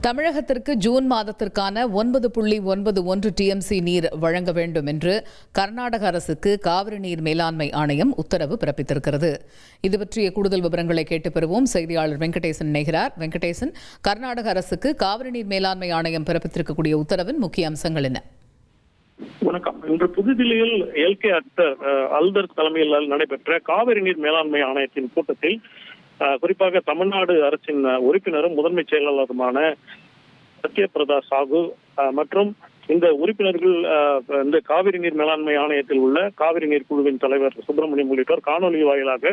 தமிழகத்திற்கு ஜூன் மாதத்திற்கான 9.91 டிஎம்சி நீர் வழங்க வேண்டும் என்று கர்நாடக அரசுக்கு காவிரி நீர் மேலாண்மை ஆணையம் உத்தரவு பிறப்பித்திருக்கிறது. இது பற்றிய கூடுதல் விவரங்களை கேட்டு பெறுவோம். செய்தியாளர் வெங்கடேசன் இணைகிறார். வெங்கடேசன், கர்நாடக அரசுக்கு காவிரி நீர் மேலாண்மை ஆணையம் பிறப்பித்திருக்கக்கூடிய உத்தரவின் முக்கிய அம்சங்கள் என்ன? வணக்கம். இன்று புதுதில்லியில் எல்கே அல்தர் தலைமையில் நடைபெற்ற காவிரி நீர் மேலாண்மை ஆணையத்தின் கூட்டத்தில் குறிப்பாக தமிழ்நாடு அரசின் உறுப்பினரும் முதன்மை செயலாளருமான சத்யபிரதா சாகு மற்றும் இந்த உறுப்பினர்கள் இந்த காவிரி நீர் மேலாண்மை ஆணையத்தில் உள்ள காவிரி நீர் குழுவின் தலைவர் சுப்பிரமணியம் உள்ளிட்டோர் காணொலி வாயிலாக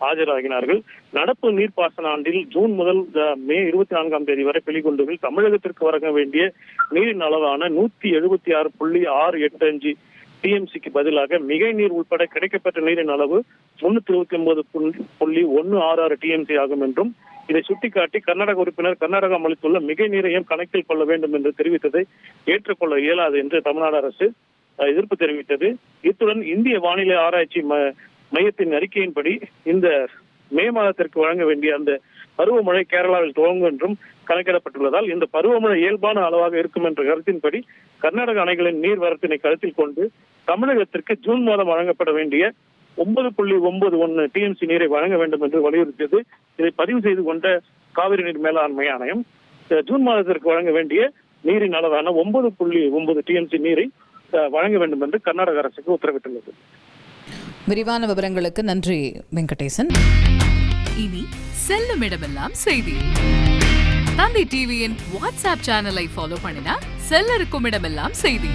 ஆஜராகினார்கள். நடப்பு நீர்ப்பாசன ஆண்டில் ஜூன் முதல் மே 24ஆம் தேதி வரை வெளிக்கொண்டுவில் தமிழகத்திற்கு வழங்க வேண்டிய நீரின் அளவான 176.685 டிஎம்சிக்கு பதிலாக மிகை நீர் உட்பட கிடைக்கப்பட்ட நீரின் அளவு 329.166 டிஎம்சி ஆகும் என்றும் இதை சுட்டிக்காட்டி கர்நாடக உறுப்பினர் கர்நாடகம் அளித்துள்ள மிகை நீரையும் கணக்கில் கொள்ள வேண்டும் என்று தெரிவித்ததை ஏற்றுக்கொள்ள இயலாது என்று தமிழ்நாடு அரசு எதிர்ப்பு தெரிவித்தது. இத்துடன் இந்திய வானிலை ஆராய்ச்சி மையத்தின் அறிக்கையின்படி இந்த மே மாதத்திற்கு வழங்க வேண்டிய அந்த பருவமழை கேரளாவில் துவங்கும் என்றும் கணக்கிடப்பட்டுள்ளதால் இந்த பருவமழை இயல்பான அளவாக இருக்கும் என்ற கருத்தின்படி கர்நாடக அணைகளின் நீர்வரத்தினை கருத்தில் கொண்டு தமிழகத்திற்கு ஜூன் மாதம் வழங்கப்பட வேண்டிய 9.91 டிஎம்சி நீரை வழங்க வேண்டும் என்று வலியுறுத்தியது. இதை பதிவு செய்து கொண்ட காவிரி நீர் மேலாண்மை ஆணையம் ஜூன் மாதத்திற்கு வழங்க வேண்டிய நீரின் அளவான 9.9 டிஎம்சி நீரை வழங்க வேண்டும் என்று கர்நாடக அரசுக்கு உத்தரவிட்டுள்ளது. விரிவான விவரங்களுக்கு நன்றி வெங்கடேசன். இனி செல்லும் இடமெல்லாம் செய்தி. தந்தை டிவியின் வாட்ஸ்அப் சேனலை ஃபாலோ பண்ணினா செல்ல இருக்கும் இடமெல்லாம் செய்தி.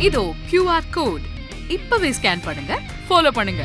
இதோ QR கோட் இப்பவே ஸ்கேன் பண்ணுங்க, ஃபாலோ பண்ணுங்க.